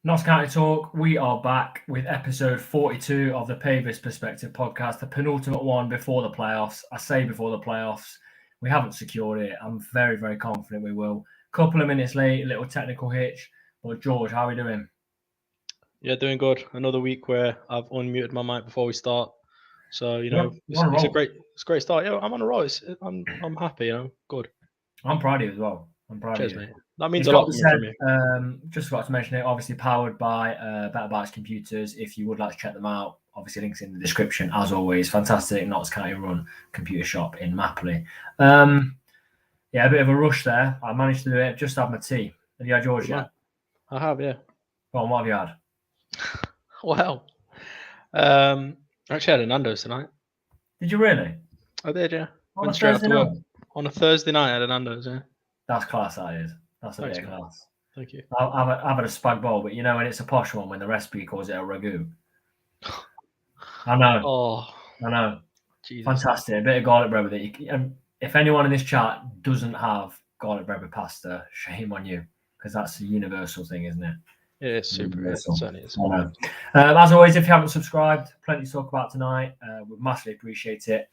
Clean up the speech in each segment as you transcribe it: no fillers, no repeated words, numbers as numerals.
Notts County Talk, we are back with episode 42 of the Pavis Perspective podcast, the penultimate one before the playoffs. I say before the playoffs. We haven't secured it. I'm very, very confident we will. Couple of minutes late, a little technical hitch. But George, how are we doing? Yeah, doing good. Another week where I've unmuted my mic before we start. So, it's a great start. Yeah, I'm on a roll. I'm happy, good. I'm proud of you as well. I'm proud Cheers, of you. mate. That means a lot coming from you. Just forgot to mention it, obviously powered by Better Bytes Computers. If you would like to check them out, obviously links in the description. As always, fantastic Notts County run computer shop in Mapley. Yeah, a bit of a rush there. I managed to do it. Just had my tea. Have you had yours yet? I have, yeah. Go on, what have you had? Well, I actually had a Nando's tonight. Did you really? I did, yeah. On a Thursday night? On a Thursday night, I had a Nando's, yeah. That's class, that is. That's a bit of class. Thank you. I've had a spag bowl, but when it's a posh one, when the recipe calls it a ragu. I know. Oh, I know. Jesus. Fantastic. A bit of garlic bread with it. If anyone in this chat doesn't have garlic bread with pasta, shame on you, because that's a universal thing, isn't it? Yeah, it's super. Universal. It certainly is. As always, if you haven't subscribed, plenty to talk about tonight. We massively appreciate it.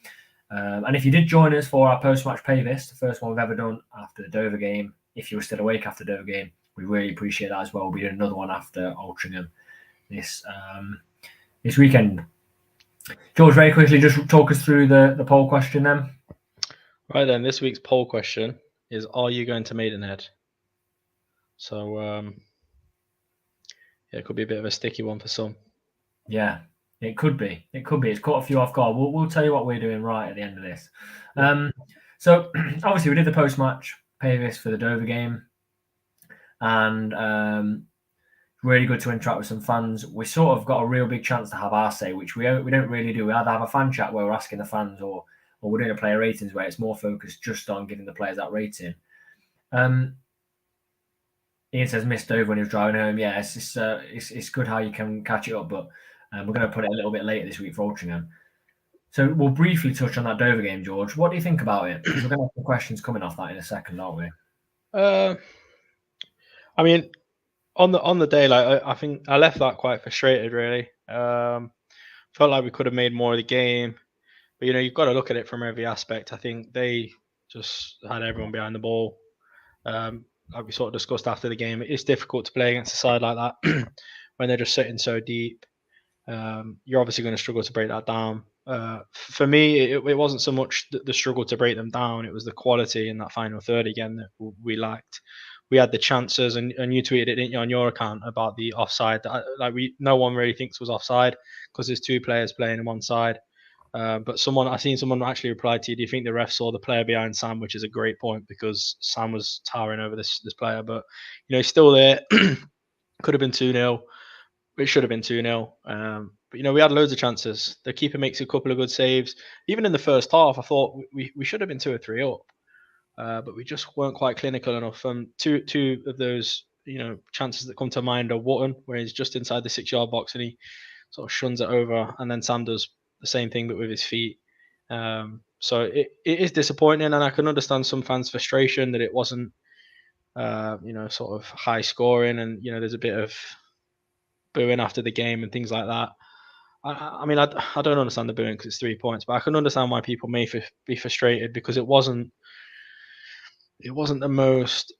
And if you did join us for our post-match Pavis, the first one we've ever done after the Dover game, if you were still awake after the Dover game, we really appreciate that as well. We'll be doing another one after Altrincham this weekend. George, very quickly, just talk us through the poll question then. Right then, this week's poll question is, are you going to Maidenhead? So, it could be a bit of a sticky one for some. Yeah, it could be. It's caught a few off guard. We'll tell you what we're doing right at the end of this. So, obviously, we did the post-match Pavis for the Dover game. And really good to interact with some fans. We sort of got a real big chance to have our say, which we don't really do. We either have a fan chat where we're asking the fans, or we're doing a player ratings where it's more focused just on giving the players that rating. Ian says missed Dover when he was driving home. Yeah, it's good how you can catch it up, but we're going to put it a little bit later this week for Altrincham. So we'll briefly touch on that Dover game, George. What do you think about it? Because we're going to have some questions coming off that in a second, aren't we? I mean, on the day, I think I left that quite frustrated. Really, felt like we could have made more of the game, but you've got to look at it from every aspect. I think they just had everyone behind the ball. Like we sort of discussed after the game, it's difficult to play against a side like that when they're just sitting so deep. You're obviously going to struggle to break that down. For me, it wasn't so much the struggle to break them down; it was the quality in that final third again that we lacked. We had the chances, and you tweeted it, didn't you, on your account about the offside? No one really thinks was offside because there's two players playing on one side. But I seen someone actually replied to you, do you think the ref saw the player behind Sam? Which is a great point, because Sam was towering over this player, but he's still there. Could have been 2-0. It should have been 2-0. But we had loads of chances. The keeper makes a couple of good saves. Even in the first half, I thought we should have been 2 or 3 up. But we just weren't quite clinical enough. Two of those, chances that come to mind are Wotton, where he's just inside the 6-yard box and he sort of shuns it over, and then Sam does the same thing but with his feet. So it is disappointing, and I can understand some fans' frustration that it wasn't, sort of high scoring, and there's a bit of booing after the game and things like that. I mean, I don't understand the booing because it's 3 points, but I can understand why people may be frustrated, because it wasn't the most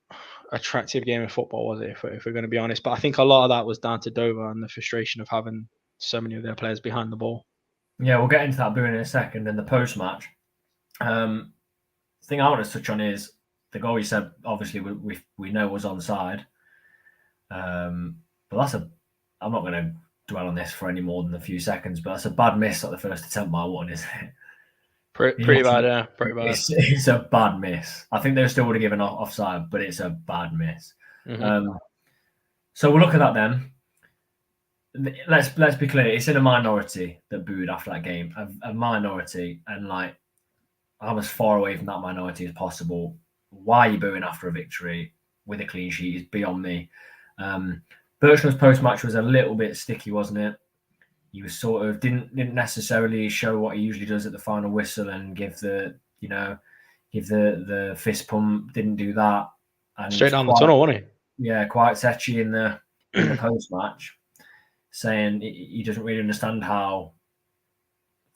attractive game of football, was it, if we're going to be honest? But I think a lot of that was down to Dover and the frustration of having so many of their players behind the ball. Yeah, we'll get into that booing in a second, and the post-match. The thing I want to touch on is the goal you said, obviously, we know was onside. But I'm not going to dwell on this for any more than a few seconds, but that's a bad miss at the first attempt by Wotton, isn't it? Pretty bad, yeah. Pretty bad. It's a bad miss. I think they still would have given offside, but it's a bad miss. Mm-hmm. So we'll look at that then. Let's be clear. It's in a minority that booed after that game. A minority, and I'm as far away from that minority as possible. Why are you booing after a victory with a clean sheet is beyond me. Bertram's post-match was a little bit sticky, wasn't it? He was sort of didn't necessarily show what he usually does at the final whistle and give the fist pump. Didn't do that. And straight down the tunnel, wasn't he? Yeah, quite setchy in the in the post-match, saying he doesn't really understand how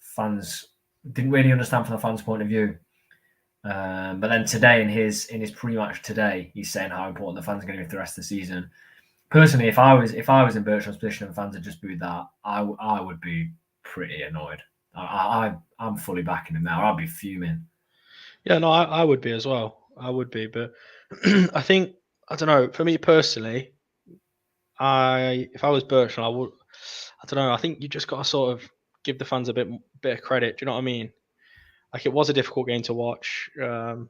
fans didn't really understand from the fans' point of view. But then today, in his pre-match today, he's saying how important the fans are going to be for the rest of the season. Personally, if I was in Bertram's position and fans had just booed that, I would be pretty annoyed. I'm fully backing him now. I'd be fuming. Yeah, no, I would be as well. I would be, but I think, I don't know. For me personally, if I was Bertrand, I don't know. I think you just got to sort of give the fans a bit of credit. Do you know what I mean? Like, it was a difficult game to watch. From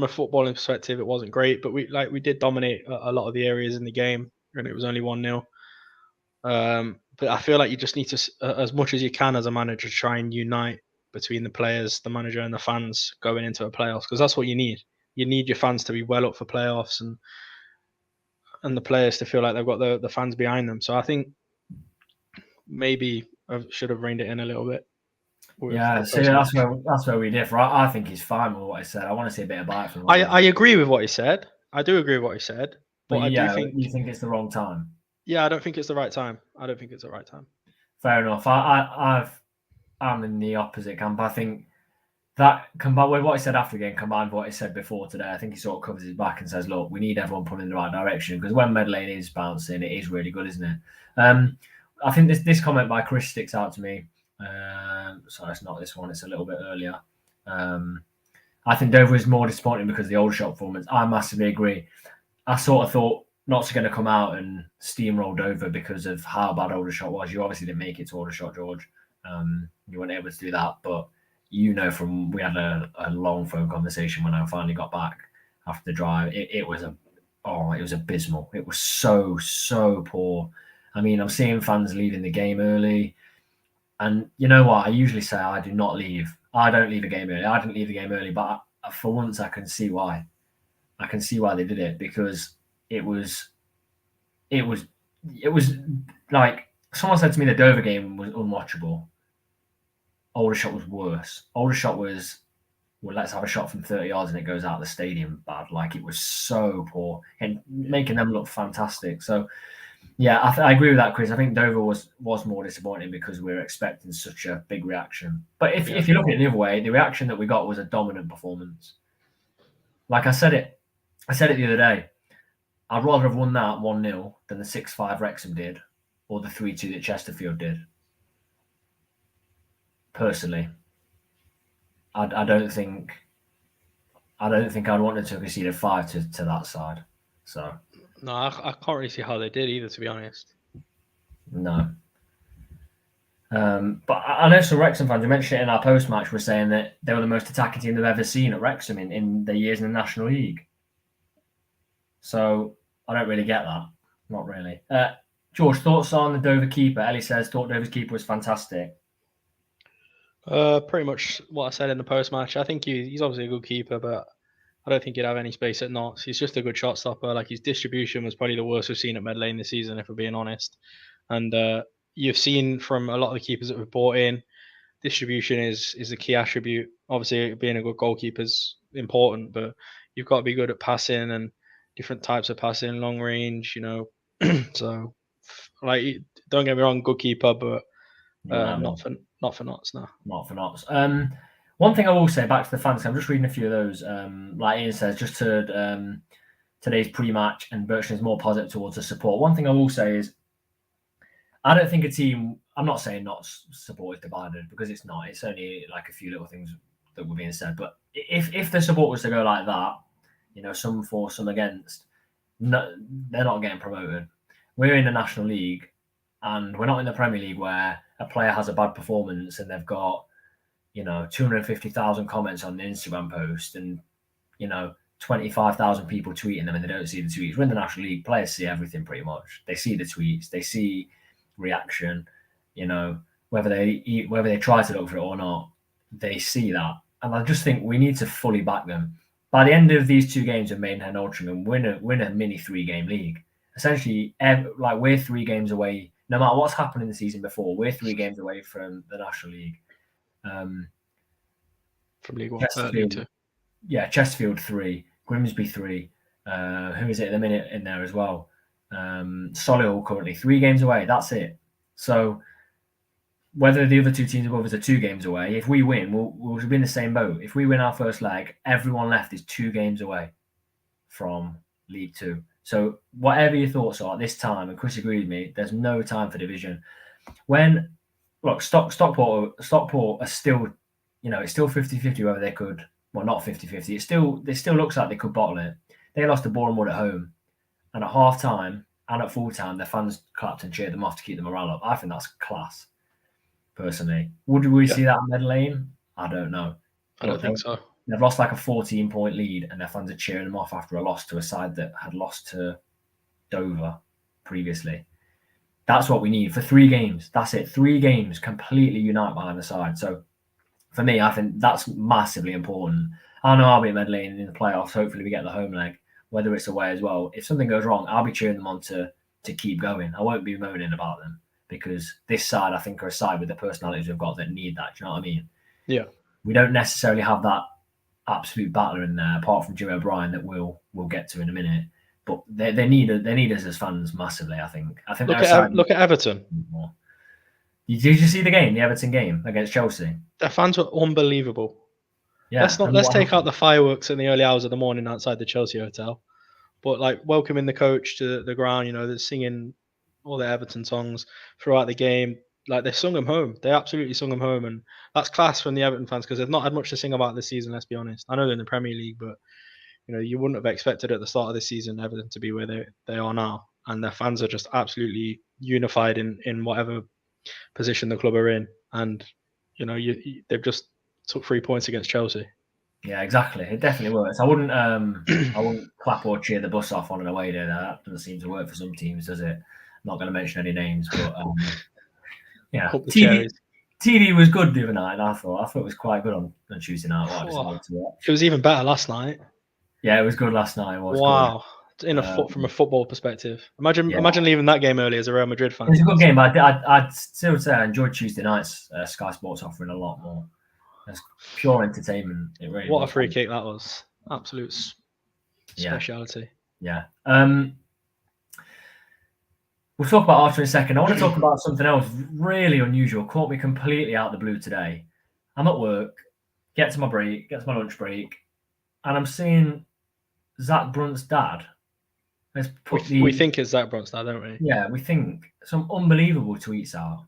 a footballing perspective, it wasn't great, but we did dominate a lot of the areas in the game, and it was only 1-0. But I feel like you just need to, as much as you can as a manager, try and unite between the players, the manager, and the fans going into a playoffs, because that's what you need. You need your fans to be well up for playoffs, and the players to feel like they've got the fans behind them. So I think maybe I should have reined it in a little bit. Yeah, see, that's where we differ. I think he's fine with what I said. I want to see a bit of bite from him. I agree with what he said. I do agree with what he said. But I do think you think it's the wrong time. Yeah, I don't think it's the right time. Fair enough. I'm in the opposite camp. I think that combined with what he said after the game, combined with what he said before today, I think he sort of covers his back and says, "Look, we need everyone pulling in the right direction, because when Medlane is bouncing, it is really good, isn't it?" I think this comment by Chris sticks out to me. Sorry, it's not this one. It's a little bit earlier. I think Dover is more disappointing because of the Aldershot performance. I massively agree. I sort of thought Notts are going to come out and steamroll Dover because of how bad Aldershot was. You obviously didn't make it to Aldershot, George. You weren't able to do that, but we had a long phone conversation when I finally got back after the drive. It was abysmal. It was so poor. I mean, I'm seeing fans leaving the game early. And you know what? I usually say I do not leave. I don't leave a game early. I didn't leave the game early, but for once I can see why. I can see why they did it, because it was like someone said to me the Dover game was unwatchable. Aldershot was worse. Aldershot was, well, let's have a shot from 30 yards and it goes out of the stadium bad. Like, it was so poor and making them look fantastic. So yeah, I agree with that, Chris. I think Dover was more disappointing because we were expecting such a big reaction. But if you look at it the other way, the reaction that we got was a dominant performance. Like I said it the other day. I'd rather have won that 1-0 than the 6-5 Wrexham did, or the 3-2 that Chesterfield did. Personally, I don't think I'd wanted to concede a 5 to that side. So no, I can't really see how they did either, to be honest. No. But I know some Wrexham fans, we mentioned it in our post-match, were saying that they were the most attacking team they've ever seen at Wrexham in their years in the National League. So I don't really get that. Not really. George, thoughts on the Dover keeper? Ellie says, thought Dover's keeper was fantastic. Pretty much what I said in the post-match. I think he's obviously a good keeper, but I don't think he'd have any space at Notts. He's just a good shot stopper. Like, his distribution was probably the worst we've seen at Medlane this season, if we're being honest. And you've seen from a lot of the keepers that we've brought in, distribution is a key attribute. Obviously, being a good goalkeeper is important, but you've got to be good at passing and different types of passing, long range, So, like, don't get me wrong, good keeper, but not for Notts, no. Not for Notts. One thing I will say back to the fans, I'm just reading a few of those. Like Ian says, just heard today's pre-match, and Bertrand is more positive towards the support. One thing I will say is, I don't think a team, I'm not saying Notts support is divided, because it's not. It's only like a few little things that were being said. But if the support was to go like that, some for, some against, no, they're not getting promoted. We're in the National League, and we're not in the Premier League where a player has a bad performance and they've got 250,000 comments on the Instagram post and 25,000 people tweeting them and they don't see the tweets. We're in the National League. Players see everything pretty much. They see the tweets. They see reaction. Whether they try to look for it or not, they see that. And I just think we need to fully back them. By the end of these 2 games of Maidenhead and Altrincham, win a mini 3-game league. Essentially, we're 3 games away. No matter what's happened in the season before, we're 3 games away from the National League. From League 1, League 2. Yeah, Chesterfield 3, Grimsby 3. Who is it at the minute in there as well? Solihull currently 3 games away. That's it. So whether the other 2 teams above us are 2 games away, if we win, we'll be in the same boat. If we win our first leg, everyone left is 2 games away from League 2. So whatever your thoughts are at this time, and Chris agrees with me, there's no time for division. When look, Stockport are still, it's still 50-50 whether they could, well, not 50-50. It still looks like they could bottle it. They lost to Bournemouth at home, and at half time and at full time, their fans clapped and cheered them off to keep the morale up. I think that's class. Personally, would we see that in Meadow Lane? I don't know. I don't think so. They've lost like a 14-point lead, and their fans are cheering them off after a loss to a side that had lost to Dover previously. That's what we need for 3 games. That's it. 3 games, completely unite behind the side. So for me, I think that's massively important. I know I'll be at Meadow Lane in the playoffs. Hopefully we get the home leg, whether it's away as well. If something goes wrong, I'll be cheering them on to keep going. I won't be moaning about them, because this side, I think, are a side with the personalities we've got that need that. Do you know what I mean? Yeah. We don't necessarily have that absolute battler in there, apart from Jimmy O'Brien, that we'll get to in a minute. But they need us as fans massively. I think. Look at Everton. Did you see the Everton game against Chelsea? Their fans were unbelievable. Yeah. Let's take out the fireworks in the early hours of the morning outside the Chelsea hotel, but like welcoming the coach to the ground. They're singing all the Everton songs throughout the game. Like, they sung them home. They absolutely sung them home, and that's class from the Everton fans, because they've not had much to sing about this season. Let's be honest. I know they're in the Premier League, but you wouldn't have expected at the start of this season Everton to be where they are now, and their fans are just absolutely unified in whatever position the club are in, and they've just took 3 points against Chelsea. Yeah, exactly. It definitely works. I wouldn't clap or cheer the bus off on an away day. That doesn't seem to work for some teams, does it? I'm not going to mention any names, but yeah. TV was good the other night. I thought it was quite good on Tuesday night. It was even better last night. Yeah, it was good last night. It was wow. Good. From a football perspective, imagine leaving that game early as a Real Madrid fan. It was a good game. I'd still say I enjoyed Tuesday night's Sky Sports offering a lot more. It's pure entertainment. It really what a free kick that was! Absolute speciality. Yeah. We'll talk about Archer in a second. I want to talk about something else really unusual. Caught me completely out of the blue today. I'm at work, get to my lunch break, and I'm seeing Zach Brunt's dad. We think it's Zach Brunt's dad, don't we? Yeah, we think. Some unbelievable tweets out.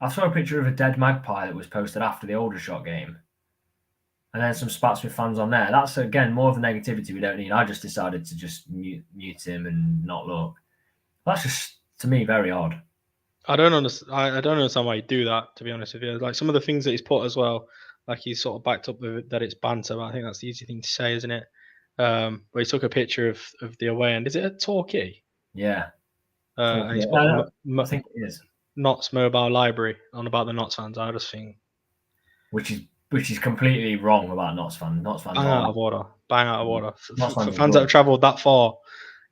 I saw a picture of a dead magpie that was posted after the Aldershot game. And then some spats with fans on there. That's, again, more of the negativity we don't need. I just decided to just mute him and not look. That's just, to me, very odd. I don't understand why you do that, to be honest with you. Like, some of the things that he's put as well, like, he's sort of backed up with it, that it's banter. But I think that's the easy thing to say, isn't it? But he took a picture of the away end. Is it a Torquay? Yeah. And he's put I think it is. Notts Mobile Library on about the Notts fans. I just think, which is completely wrong about Notts fans. Bang out of order. For fans that have travelled that far,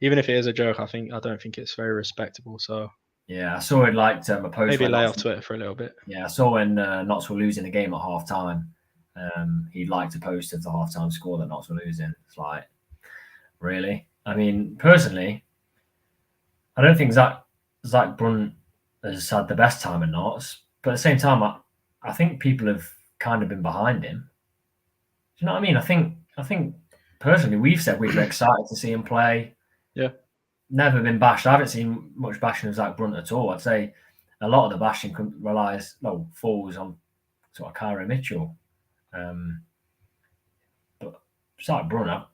even if it is a joke, I don't think it's very respectable. So yeah, I saw it liked a post. Maybe lay off Twitter for a little bit. Yeah, I saw when Notts were losing the game at half time. He liked a post of the half time score that Notts were losing. It's like, really? I mean, personally, I don't think Zach Brunt has had the best time at Notts, but at the same time, I think people have kind of been behind him. Do you know what I mean? I think personally, we've said we'd be excited to see him play. Yeah. Never been bashed. I haven't seen much bashing of Zach Brunt at all. I'd say a lot of the bashing falls on sort of Cairo Mitchell. But Zach Brunt, I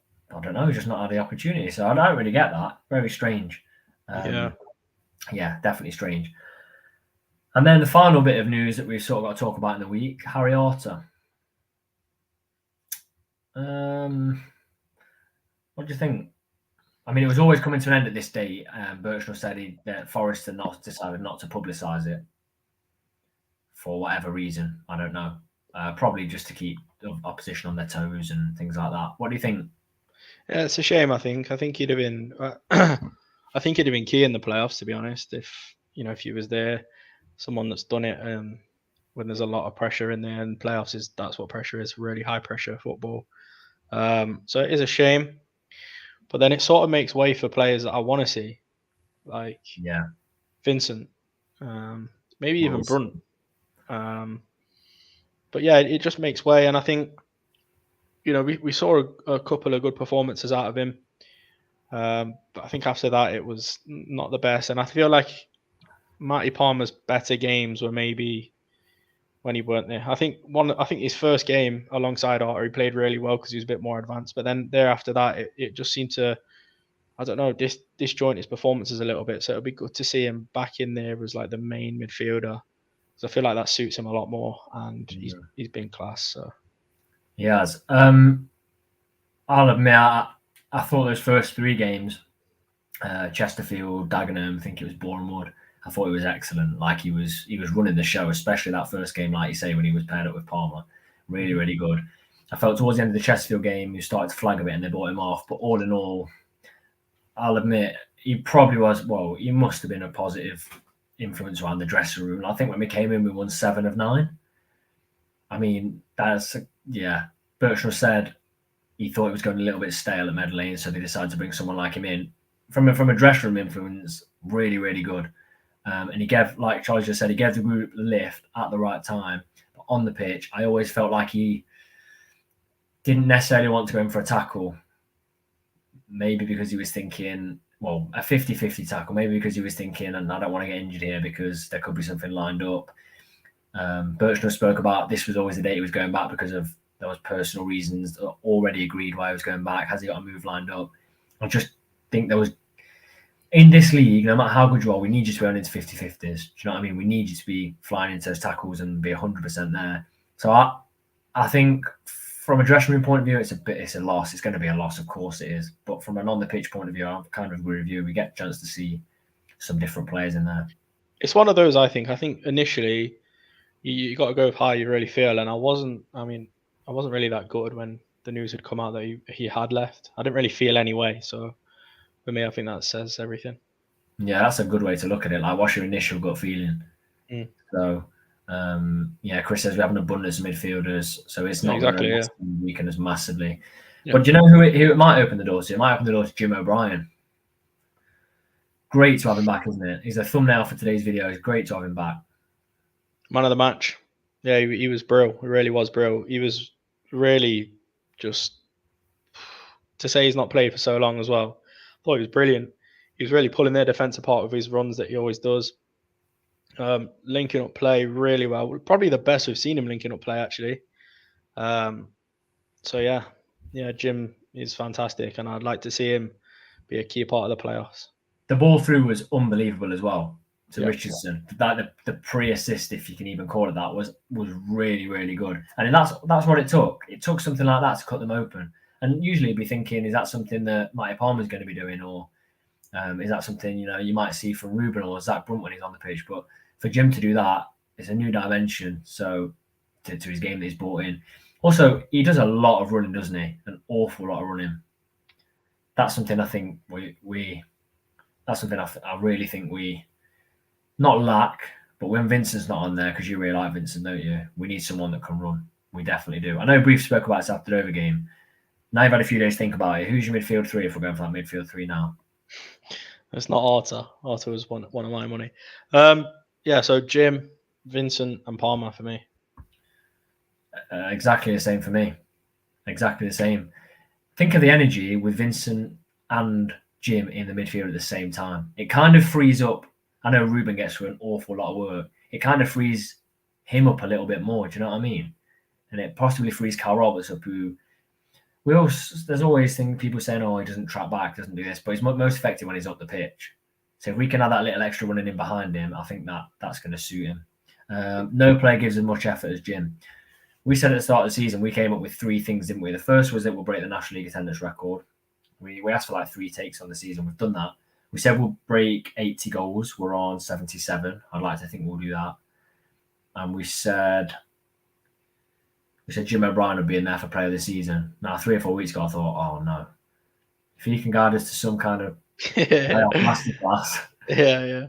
don't know, he's just not had the opportunity. So I don't really get that. Very strange. Yeah, definitely strange. And then the final bit of news that we've sort of got to talk about in the week, Harry Arter. What do you think? I mean, it was always coming to an end at this date. Birchnell said that Forest had decided not to publicise it for whatever reason. I don't know. Probably just to keep the opposition on their toes and things like that. What do you think? Yeah, it's a shame. I think he'd have been. I think he'd have been key in the playoffs, to be honest. If he was there, someone that's done it when there's a lot of pressure in there, and playoffs that's what pressure is. Really high pressure football. So it is a shame. But then it sort of makes way for players that I want to see, like Vincent, maybe even Brunt. But yeah, it just makes way, and I think we saw a couple of good performances out of him. But I think after that it was not the best, and I feel like Matty Palmer's better games were maybe when he weren't there. I think his first game alongside Arter, he played really well because he was a bit more advanced. But then thereafter that, it just seemed to, I don't know, disjoint his performances a little bit. So it'll be good to see him back in there as like the main midfielder. So I feel like that suits him a lot more, and he's been class. So he has. I'll admit, I thought those first 3 games, Chesterfield, Dagenham, I think it was Bournemouth, I thought he was excellent. Like he was running the show, especially that first game, like you say, when he was paired up with Palmer. Really, really good. I felt towards the end of the Chesterfield game, he started to flag a bit and they brought him off. But all in all, I'll admit, he probably was, well, he must have been a positive influence around the dressing room. I think when we came in, we won 7 of 9. I mean, Bertrand said he thought it was going a little bit stale at Mead Lane, so they decided to bring someone like him in. From a dressing room influence, really, really good. And he gave, like Charlie just said, he gave the group the lift at the right time. But on the pitch, I always felt like he didn't necessarily want to go in for a tackle. Maybe because he was thinking, well, a 50-50 tackle. Maybe because he was thinking, and I don't want to get injured here because there could be something lined up. Bertrand spoke about this was always the day he was going back because of there was personal reasons already agreed why he was going back. Has he got a move lined up? I just think there was, in this league, no matter how good you are, we need you to be on into 50-50s. Do you know what I mean? We need you to be flying into those tackles and be 100% there. So I think from a dressing room point of view, it's a loss. It's going to be a loss, of course it is. But from an on the pitch point of view, I kind of agree with you. We get a chance to see some different players in there. It's one of those. I think initially you got to go with how you really feel, and I wasn't really that good when the news had come out that he had left. I didn't really feel anyway. So for me, I think that says everything. Yeah, that's a good way to look at it. Like, what's your initial gut feeling? So, Chris says we have an abundance of midfielders, so it's not exactly going to weaken us massively. Yeah. But do you know who it might open the door to? It might open the door to Jim O'Brien. Great to have him back, isn't it? He's a thumbnail for today's video. It's great to have him back. Man of the match. Yeah, he was brilliant. He really was brilliant. He was really just, to say he's not played for so long as well, I thought he was brilliant. He was really pulling their defence apart with his runs that he always does. Linking up play really well. Probably the best we've seen him linking up play, actually. Jim is fantastic, and I'd like to see him be a key part of the playoffs. The ball through was unbelievable as well to Richardson. That the pre-assist, if you can even call it that, was really, really good. And that's what it took. It took something like that to cut them open. And usually you'd be thinking, is that something that Matty Palmer's going to be doing, or is that something you might see from Ruben or Zach Brunt when he's on the pitch? But for Jim to do that, it's a new dimension. So to his game that he's brought in. Also, he does a lot of running, doesn't he? An awful lot of running. That's something I think that's something I really think we not lack. But when Vincent's not on there, because you really like Vincent, don't you? We need someone that can run. We definitely do. I know Brief spoke about this after the Dover game. Now you've had a few days to think about it. Who's your midfield 3 if we're going for that midfield 3 now? It's not Arter. Arter was one of my money. So Jim, Vincent, and Palmer for me. Exactly the same for me. Exactly the same. Think of the energy with Vincent and Jim in the midfield at the same time. It kind of frees up. I know Ruben gets through an awful lot of work. It kind of frees him up a little bit more. Do you know what I mean? And it possibly frees Carl Roberts up, who there's always people saying, oh, he doesn't track back, doesn't do this, but he's most effective when he's up the pitch. So if we can have that little extra running in behind him, I think that's going to suit him. No player gives as much effort as Jim. We said at the start of the season, we came up with 3 things, didn't we? The first was that we'll break the National League attendance record. We asked for like 3 takes on the season. We've done that. We said we'll break 80 goals. We're on 77. I'd like to think we'll do that. And we said Jim O'Brien would be in there for player of the season. Now, 3 or 4 weeks ago, I thought, oh no. If he can guide us to some kind of masterclass,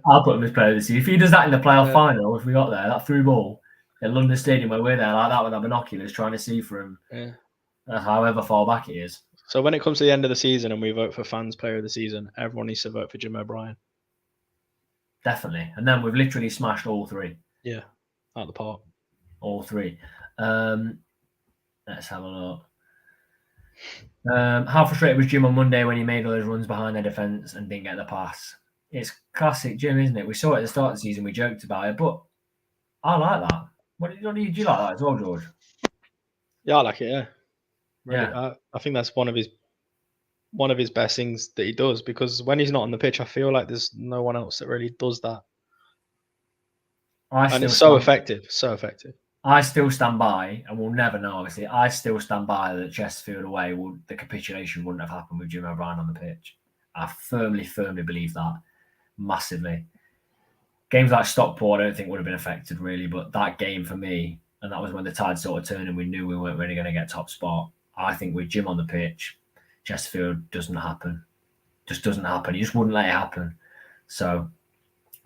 I'll put him as player of the season. If he does that in the playoff final, if we got there, that through ball at London Stadium where we're there like that with our binoculars trying to see from however far back it is. So when it comes to the end of the season and we vote for fans player of the season, everyone needs to vote for Jim O'Brien. Definitely. And then we've literally smashed all three. Yeah, out the park. All three. Let's have a look. How frustrated was Jim on Monday when he made all those runs behind their defence and didn't get the pass? It's classic Jim, isn't it? We saw it at the start of the season. We joked about it, but I like that. What do you like that as well, George? Yeah, I like it. Yeah, really. Yeah. I think that's one of his best things that he does, because when he's not on the pitch, I feel like there's no one else that really does that. And it's so effective. So effective. I still stand by, and we'll never know, obviously. I still stand by that Chesterfield away, the capitulation wouldn't have happened with Jim O'Brien on the pitch. I firmly believe that. Massively. Games like Stockport, I don't think would have been affected, really, but that game for me, and that was when the tide sort of turned and we knew we weren't really going to get top spot. I think with Jim on the pitch, Chesterfield doesn't happen. Just doesn't happen. He just wouldn't let it happen. So,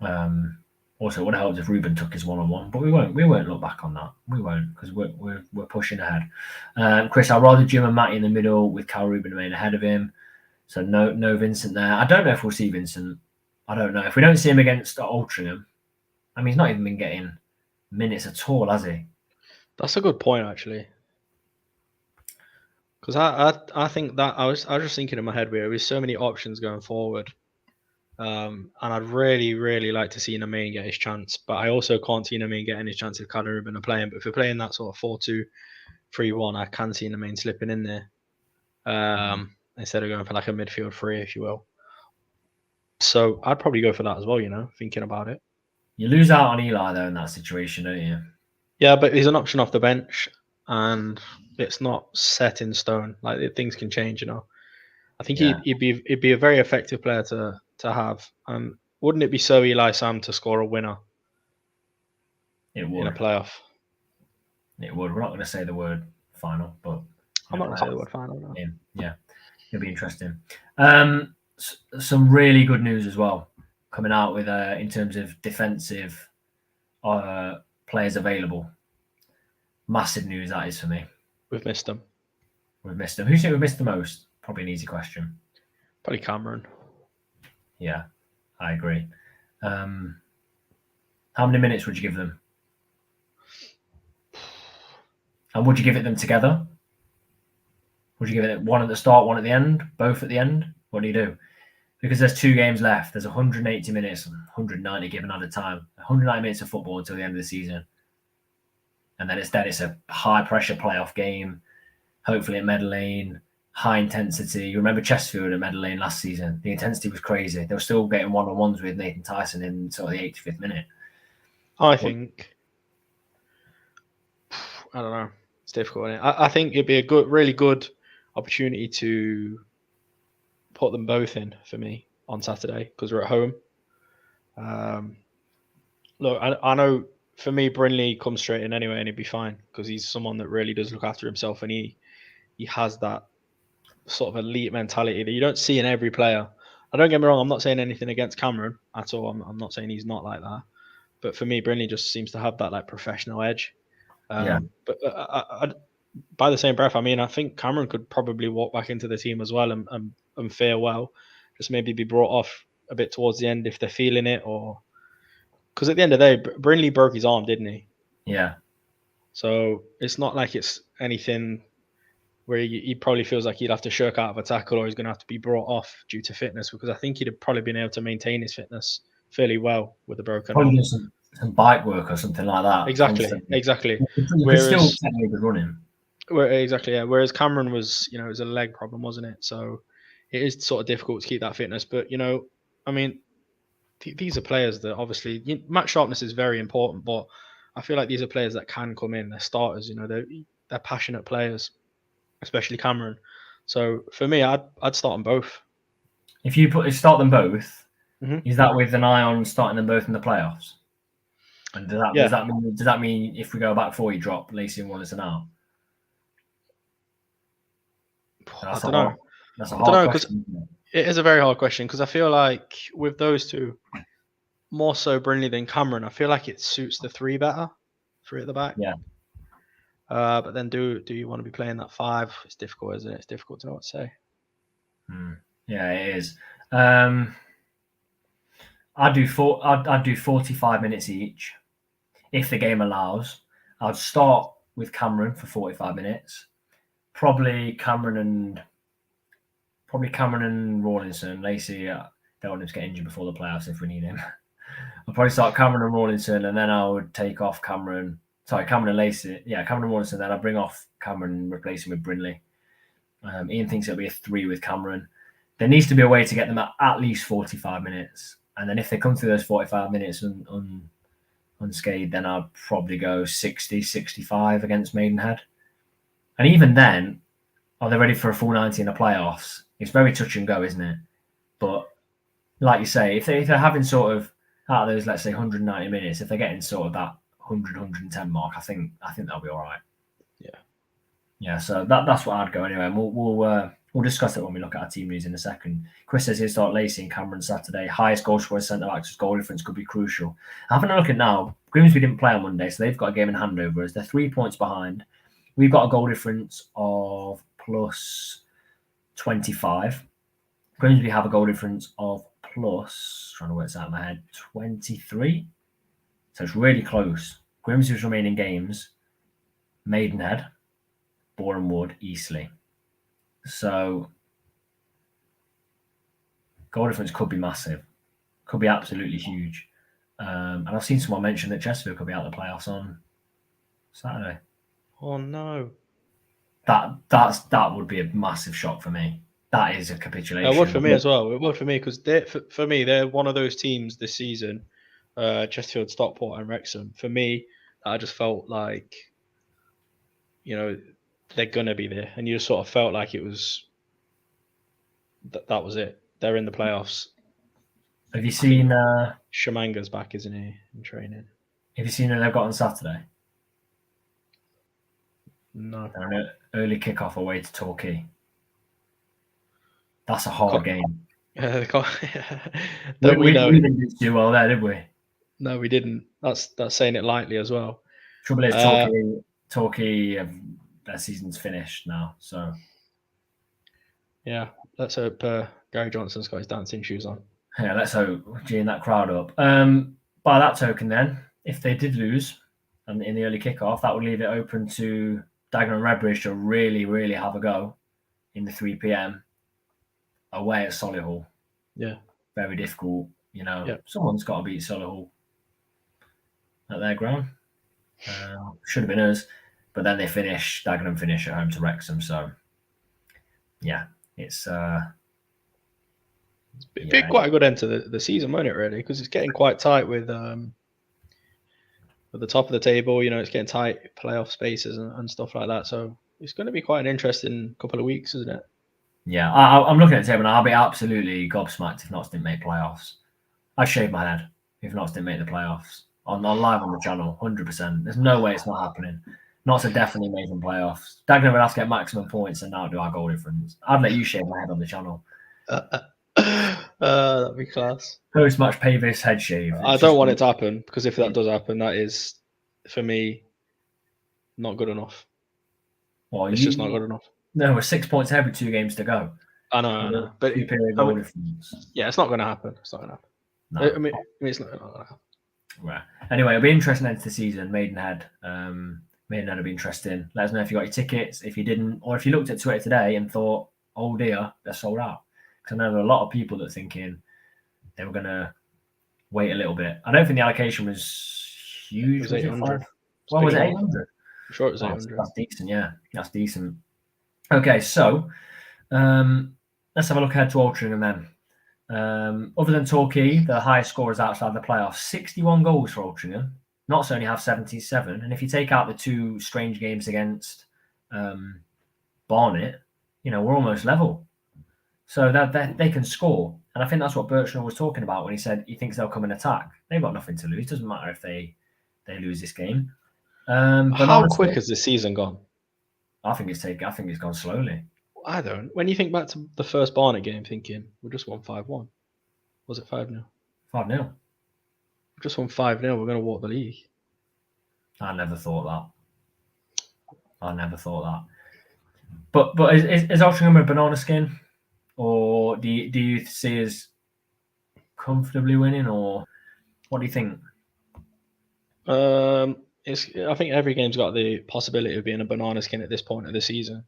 also, it would have helped if Ruben took his one-on-one, but we won't look back on that. We won't, because we're pushing ahead. Chris, I'd rather Jim and Matty in the middle with Cal Ruben remaining ahead of him. So no Vincent there. I don't know if we'll see Vincent. I don't know. If we don't see him against Altrincham, I mean, he's not even been getting minutes at all, has he? That's a good point, actually. Because I think that I was just thinking in my head, there was so many options going forward. And I'd really like to see Namain get his chance, but I also can't see Namain getting his chance if Callum Ruben are playing. But if we're playing that sort of 4-2-3-1, I can see Namain slipping in there instead of going for like a midfield three, if you will. So I'd probably go for that as well, thinking about it. You lose out on Eli, though, in that situation, don't you? Yeah, but he's an option off the bench, and it's not set in stone. Like, things can change, I think he'd be a very effective player to have. And wouldn't it be so Eli Sam to score a winner? It would. In a playoff. It would. We're not going to say the word final, but I'm not going to say the word final. No. Yeah, it'll be interesting. Some really good news as well coming out with in terms of defensive players available. Massive news that is for me. We've missed them. Who do you think we've missed the most? Probably an easy question. Probably Cameron. Yeah, I agree. How many minutes would you give them? And would you give it them together? Would you give it one at the start, one at the end, both at the end? What do you do? Because there's 2 games left. There's 180 minutes, 190 given at a time. 190 minutes of football until the end of the season. And then it's a high-pressure playoff game, hopefully at Meadow Lane, high intensity. You remember Chesterfield at Meadow Lane last season? The intensity was crazy. They were still getting one-on-ones with Nathan Tyson in sort of the 85th minute. I think... I don't know. It's difficult, isn't it? I think it'd be a really good opportunity to put them both in for me on Saturday, because we're at home. Look, I know for me, Brinley comes straight in anyway, and he'd be fine, because he's someone that really does look after himself, and he has that sort of elite mentality that you don't see in every player. I don't get me wrong, I'm not saying anything against Cameron at all. I'm not saying he's not like that. But for me, Brinley just seems to have that like professional edge. But by the same breath, I mean, I think Cameron could probably walk back into the team as well and fare well. Just maybe be brought off a bit towards the end if they're feeling it, or because at the end of the day, Brinley broke his arm, didn't he? Yeah. So it's not like it's anything where he probably feels like he'd have to shirk out of a tackle, or he's going to have to be brought off due to fitness, because I think he'd have probably been able to maintain his fitness fairly well with the broken arm. Do some bike work or something like that. Exactly. Whereas still technically running. Whereas Cameron was, it was a leg problem, wasn't it? So it is sort of difficult to keep that fitness. But I mean, these are players that obviously match sharpness is very important, but I feel like these are players that can come in. They're starters. They're passionate players, especially Cameron. So for me, I'd start them both. If you start them both, is that with an eye on starting them both in the playoffs? And does that mean if we go back 4, you drop Lacey and Wallace now? I don't know. That's a hard question. It is a very hard question, because I feel like with those two, more so Brinley than Cameron, I feel like it suits the 3 better, 3 at the back. Yeah. But then do you want to be playing that 5? It's difficult, isn't it? It's difficult to know what to say. Yeah, it is. I'd do 45 minutes each if the game allows. I'd start with Cameron for 45 minutes. Probably Cameron and Rawlinson. Lacey, don't want him to get injured before the playoffs if we need him. I'll probably start Cameron and Rawlinson, and then I would take off Cameron and Lacey. Yeah, Cameron and Rawlinson. Then I'll bring off Cameron and replace him with Brindley. Ian thinks it'll be a 3 with Cameron. There needs to be a way to get them at least 45 minutes. And then if they come through those 45 minutes unscathed, then I'd probably go 60, 65 against Maidenhead. And even then, are they ready for a full 90 in the playoffs? It's very touch and go, isn't it? But like you say, if they're having sort of, out of those, let's say 190 minutes, if they're getting sort of that 100, 110 mark, I think they'll be all right. Yeah. So that's what I'd go anyway. And we'll discuss it when we look at our team news in a second. Chris says he'll start Lacey and Cameron Saturday. Highest goal scorer centre backs, goal difference could be crucial. Having a look at now, Grimsby didn't play on Monday, so they've got a game in hand over us. They're 3 points behind. We've got a goal difference of plus 25. Grimsby have a goal difference of plus, trying to work this out in my head, 23. So it's really close. Grimsby's remaining games: Maidenhead, Boreham Wood, Eastleigh. So goal difference could be massive, could be absolutely huge. And I've seen someone mention that Chesterfield could be out of the playoffs on Saturday. Oh no! That would be a massive shock for me. That is a capitulation. It would for me as well. It would for me because for me they're one of those teams this season. Chesterfield, Stockport, and Wrexham. For me, I just felt like, they're gonna be there, and you just sort of felt like it was that was it. They're in the playoffs. Have you seen Shamanga's back, isn't he, in training? Have you seen who they've got on Saturday? No. They're an early kickoff away to Torquay. That's a hard game. We didn't do too well there, did we? No, we didn't. That's saying it lightly as well. Trouble is, Torquay, their season's finished now, so yeah. Let's hope Gary Johnson's got his dancing shoes on. Yeah, let's hope geeing that crowd up. By that token, then, if they did lose and in the early kickoff, that would leave it open to Dagenham and Redbridge to really, really have a go in the 3 p.m. away at Solihull. Yeah, very difficult. Someone's got to beat Solihull at their ground. Should have been us, but then Dagenham finish at home to Wrexham. So, yeah, it's been quite a good end to the season, won't it? Really, because it's getting quite tight with the top of the table. It's getting tight, playoff spaces and stuff like that. So it's going to be quite an interesting couple of weeks, isn't it? Yeah, I'm looking at the table and I'll be absolutely gobsmacked if Notts didn't make playoffs. I shave my head if Notts didn't make the playoffs on live on the channel, 100%. There's no way it's not happening. Notts are definitely making playoffs. Dagenham would have to get maximum points and now do our goal difference. I'd let you shave my head on the channel. That'd be class. Post-match Pavis head shave. I don't want it to happen because if that does happen, that is, for me, not good enough. Well, it's just not good enough. No, we're 6 points ahead with 2 games to go. I know. But goal difference. Yeah, it's not going to happen. It's not going to happen. No. I mean, it's not going to happen. Right. Anyway, it'll be interesting end to the season. Maidenhead will be interesting. Let us know if you got your tickets, if you didn't, or if you looked at Twitter today and thought, oh dear, they're sold out. Because I know there are a lot of people that are thinking they were going to wait a little bit. I don't think the allocation was huge. It was 800. Well, was it 800? I'm sure it was 800. That's decent, yeah. That's decent. Okay, so let's have a look ahead to Altrincham then. Other than Torquay, the highest scorers outside the playoffs, 61 goals for Altrincham. Notts only have 77. And if you take out the 2 strange games against Barnet, we're almost level. So that they can score. And I think that's what Birchnell was talking about when he said he thinks they'll come and attack. They've got nothing to lose. Doesn't matter if they lose this game. But how quick has this season gone? I think it's gone slowly. I don't. When you think back to the first Barnet game, thinking we just won 5-1. Was it 5-0? 5-0. We just won 5-0. We're going to walk the league. I never thought that. I never thought that. But is Altrincham a banana skin, or do you see us comfortably winning, or what do you think? I think every game's got the possibility of being a banana skin at this point of the season,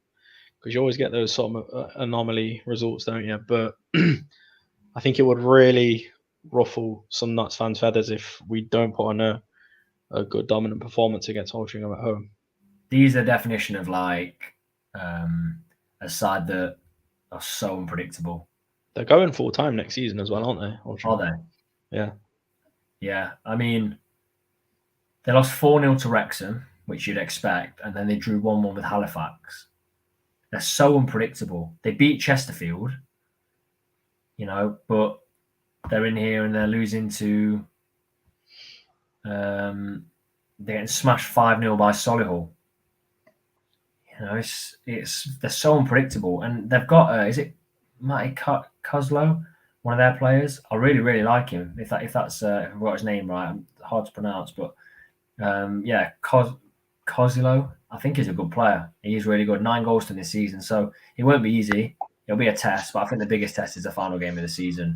because you always get those sort of anomaly results, don't you? But I think it would really ruffle some Nuts fans' feathers if we don't put on a good dominant performance against Altrincham at home. These are the definition of like a side that are so unpredictable. They're going full time next season as well, aren't they? Altrincham? Are they? Yeah. Yeah. I mean, they lost 4-0 to Wrexham, which you'd expect, and then they drew 1-1 with Halifax. They're so unpredictable. They beat Chesterfield, but they're in here and they're losing to. They're getting smashed 5-0 by Solihull. They're so unpredictable, and they've got is it Matty Kozlo, one of their players? I really, really like him. If that's if I got his name right, hard to pronounce, but Kozlo, I think he's a good player. He's really good. 9 goals to this season, so it won't be easy. It'll be a test, but I think the biggest test is the final game of the season.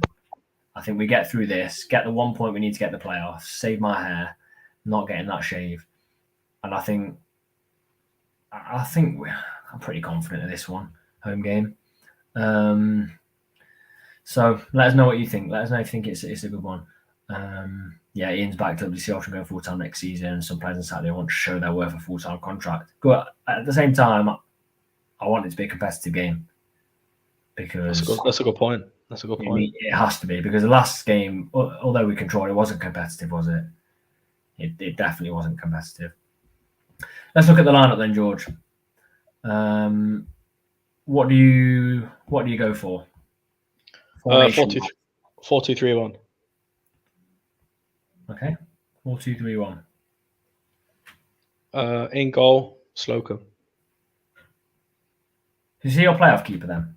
I think we get through this, get the 1 point we need to get the playoffs, save my hair, not getting that shave, and I think I'm pretty confident of this one home game. So let us know what you think. Let us know if you think it's a good one. Ian's backed up to see Altrincham going full time next season, and some players on Saturday want to show their worth a full time contract. But at the same time, I want it to be a competitive game because that's a good point. That's a good point. It has to be, because the last game, although we controlled, it wasn't competitive, was it? It definitely wasn't competitive. Let's look at the lineup then, George. What do you go for? 4-2-3-1. Okay, 4-2-3-1. In goal, Slocum. Is he your playoff keeper then?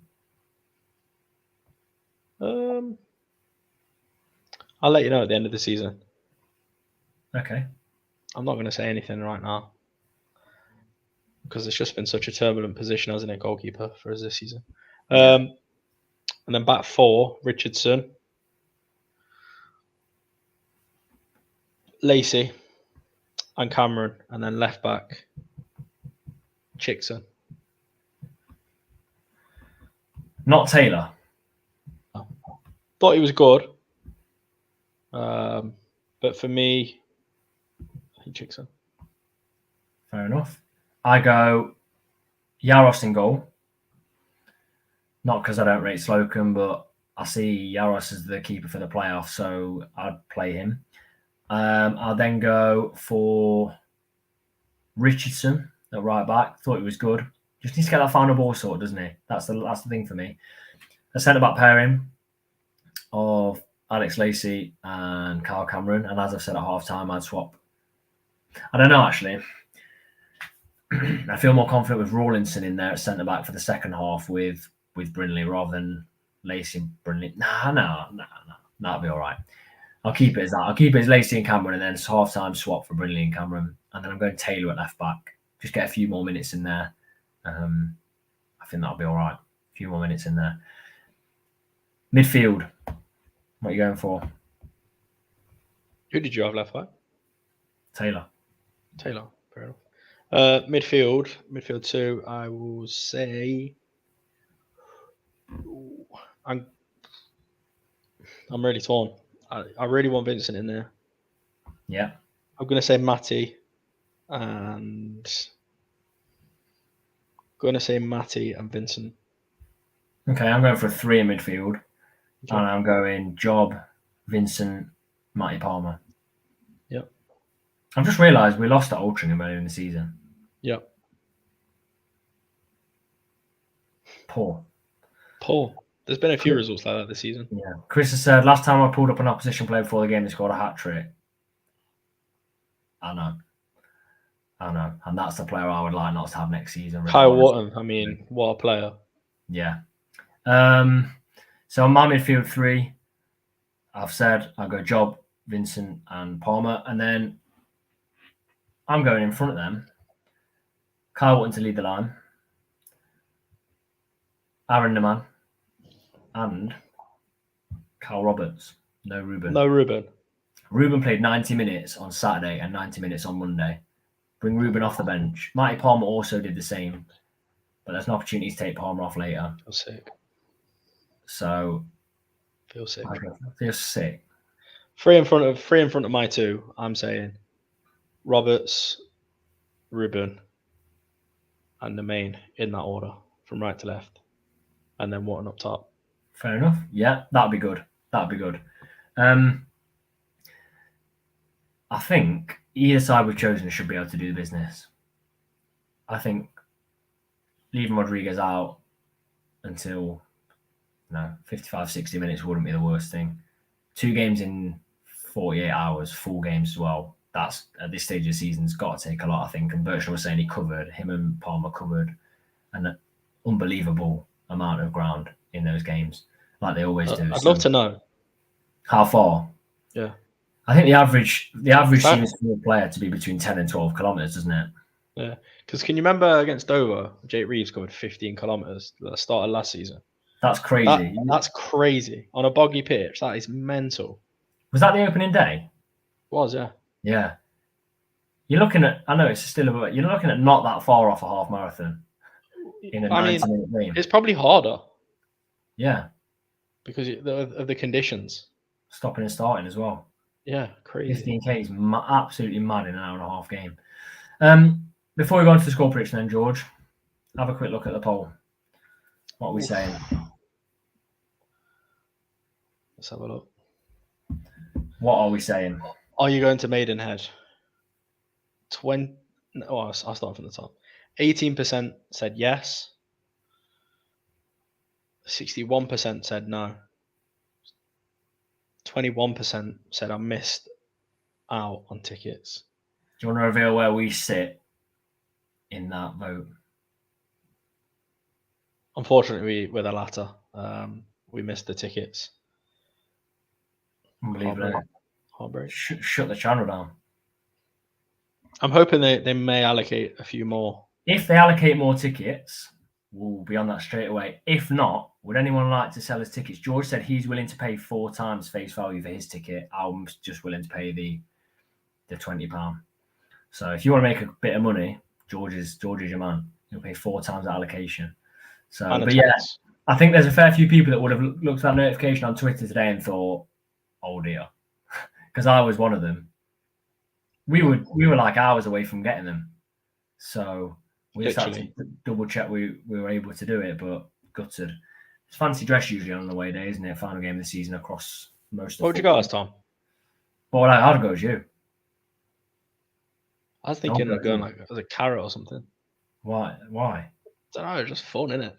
I'll let you know at the end of the season. Okay. I'm not going to say anything right now, because it's just been such a turbulent position, hasn't it, goalkeeper for us this season. And then back 4, Richardson, Lacey, and Cameron, and then left back, Chickson. Not Taylor. Oh. Thought he was good, but for me, I think Chickson. Fair enough. I go Yaros in goal. Not because I don't rate Slocum, but I see Yaros as the keeper for the playoffs, so I'd play him. I'll then go for Richardson at right back. Thought he was good. Just needs to get that final ball sorted, doesn't he? That's the thing for me. A centre-back pairing of Alex Lacey and Carl Cameron, and as I've said at half-time, I'd swap. I don't know, actually. I feel more confident with Rawlinson in there at centre-back for the second half with Brindley rather than Lacey and Brindley. No. That'll be all right. I'll keep it as that. I'll keep it as Lacey and Cameron, and then it's half-time swap for Brindley and Cameron. And then I'm going Taylor at left-back. Just get a few more minutes in there. I think that'll be all right. A few more minutes in there. Midfield. What are you going for? Who did you have left back? Taylor. Fair enough. Midfield 2, I will say. I'm really torn. I really want Vincent in there. Yeah. I'm going to say Matty and Vincent. Okay, I'm going for a 3 in midfield. Okay. And I'm going Job, Vincent, Matty Palmer. Yep. I've just realised we lost at Altrincham earlier in the season. Yep. Poor. There's been a few results like that this season. Yeah. Chris has said, last time I pulled up an opposition player before the game, they scored a hat-trick. I know. And that's the player I would like not to have next season. Kyle Wharton, I mean, what a player. Yeah. So on my midfield 3, I've said I'll go Job, Vincent and Palmer. And then I'm going in front of them Kyle Watton to lead the line. Aaron Neman. And Carl Roberts. No Ruben. No Ruben. Ruben played 90 minutes on Saturday and 90 minutes on Monday. Bring Ruben off the bench. Matty Palmer also did the same. But there's an opportunity to take Palmer off later. Feel sick. So Feel sick. I feel sick. Three in front of my two. I'm saying Roberts, Ruben, and the main in that order from right to left, and then Watton up top. Fair enough. Yeah, that'd be good. That'd be good. I think either side we've chosen should be able to do the business. I think leaving Rodriguez out until 55, 60 minutes wouldn't be the worst thing. 2 games in 48 hours, full games as well. That's at this stage of the season's got to take a lot, I think. And Bertrand was saying him and Palmer covered an unbelievable amount of ground in those games, like they always do. I'd love to know how far. Yeah, I think the average seems for a player to be between 10 and 12 kilometers, doesn't it? Yeah, because can you remember against Dover, Jake Reeves covered 15 kilometers at the start of last season? That's crazy. That's crazy on a boggy pitch. That is mental. Was that the opening day? It was, yeah. Yeah. You're looking at. I know it's still you're looking at not that far off a half marathon in a 90-minute game. It's probably harder. Yeah. Because of the conditions. Stopping and starting as well. Yeah, crazy. 15K is absolutely mad in an hour and a half game. Before we go on to the score prediction then, George, have a quick look at the poll. What are we saying? Let's have a look. What are we saying? Are you going to Maidenhead? I'll start from the top. 18% said yes. 61% said no. 21% said I missed out on tickets. Do you want to reveal where we sit in that vote? Unfortunately, we're the latter. We missed the tickets. Unbelievable. Heartbreak. Shut the channel down. I'm hoping they may allocate a few more. If they allocate more tickets, we'll be on that straight away. If not, would anyone like to sell his tickets? George said he's willing to pay 4 times face value for his ticket. I'm just willing to pay the £20. So if you want to make a bit of money, George is your man. He'll pay 4 times that allocation. So, but yeah, I think there's a fair few people that would have looked at that notification on Twitter today and thought, "Oh dear," because I was one of them. We were like hours away from getting them, so we just had to double check we were able to do it. But gutted. It's fancy dress usually on the way day, isn't it? Final game of the season across most. What would you go as, Tom? Well, I'd go as you. I was thinking of going like as a carrot or something. Why? I don't know. It's just fun, isn't it?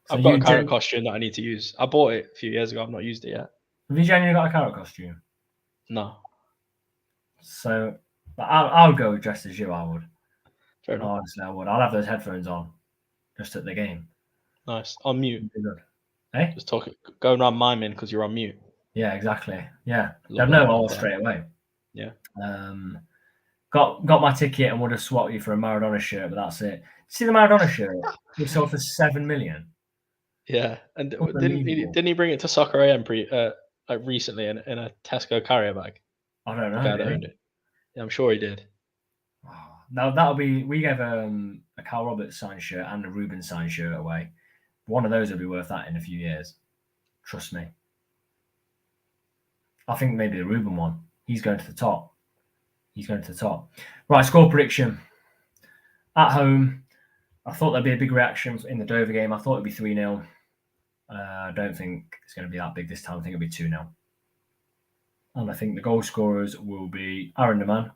So I've got a carrot costume that I need to use. I bought it a few years ago. I've not used it yet. Have you genuinely got a carrot costume? No. So, but I would go dressed as you. I would. Fair enough. Honestly, I would. I'll have those headphones on, just at the game. Nice. On mute. Hey? Just going around miming because you're on mute. Yeah, exactly. Yeah. They'll know all straight away. Yeah. Got my ticket and would have swapped you for a Maradona shirt, but that's it. See the Maradona shirt? We sold for 7 million. Yeah, and didn't he bring it to Soccer AM recently in a Tesco carrier bag? I don't know. Yeah, I'm sure he did. Now that'll be. We gave a Carl Roberts signed shirt and a Ruben signed shirt away. One of those will be worth that in a few years. Trust me. I think maybe the Ruben one. He's going to the top. Right, score prediction. At home, I thought there'd be a big reaction in the Dover game. I thought it'd be 3-0. I don't think it's going to be that big this time. I think it'll be 2-0. And I think the goal scorers will be Aaron Neman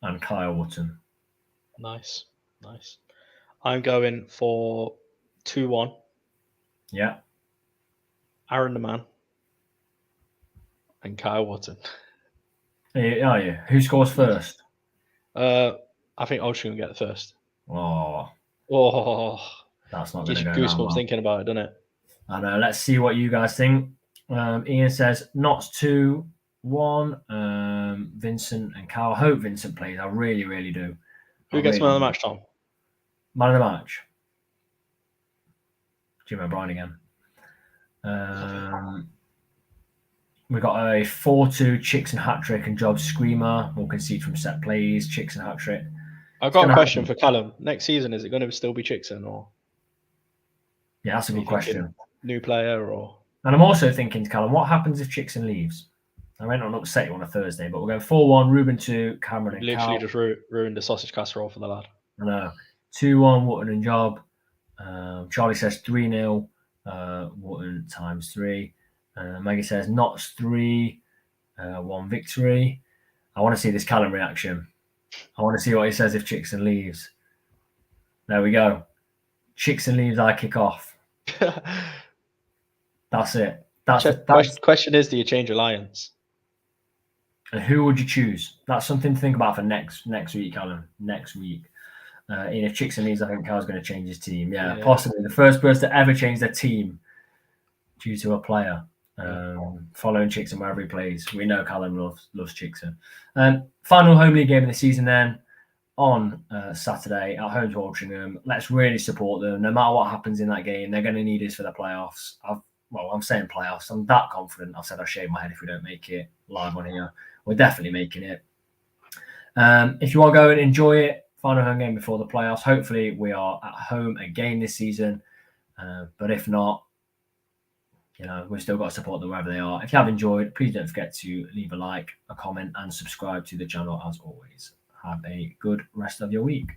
and Kyle Watton. Nice. I'm going for 2-1. Yeah. Aaron Neman and Kyle Watton. Are you? Who scores first? I think Altrincham will get the first. Oh, that's not going to go goosebumps well. Thinking about it, doesn't it? I know. Let's see what you guys think. Ian says Knots 2-1. Vincent and Kyle. I hope Vincent plays. I really, really do. Who gets man of the match, Tom? Man of the match. Jim O'Brien again. We got a 4-2 Chickson hat-trick and Jobs screamer. We'll concede from set plays. Chickson hat-trick. I've got a question for Callum. Next season, is it going to still be Chickson, or? Yeah, that's a good question. New player, or? And I'm also thinking, Callum, what happens if Chickson leaves? I might not upset you on a Thursday, but we're going 4-1, Ruben 2, Cameron and Literally Cal. just ruined the sausage casserole for the lad. I know. 2-1, Wootton and Job. Charlie says 3-0, Wootton times 3. Maggie says Knots 3, 1 victory. I want to see this Callum reaction. I want to see what he says if Chickson leaves. There we go. Chickson leaves, I kick off. That's it. Question is, do you change alliance? And who would you choose? That's something to think about for next week, Callum. Next week. If Chickson leaves, I think Carl's going to change his team. Yeah, possibly. The first person to ever change their team due to a player. Following Chickson wherever he plays. We know Callum loves Chickson. Final home league game of the season then on Saturday at home to Altrincham. Let's really support them. No matter what happens in that game, they're going to need us for the playoffs. I'm saying playoffs. I'm that confident. I've said I'll shave my head if we don't make it live on here. We're definitely making it. If you are going, enjoy it. Final home game before the playoffs. Hopefully we are at home again this season. But if not, we've still got to support them wherever they are. If you have enjoyed, please don't forget to leave a like, a comment, and subscribe to the channel as always. Have a good rest of your week.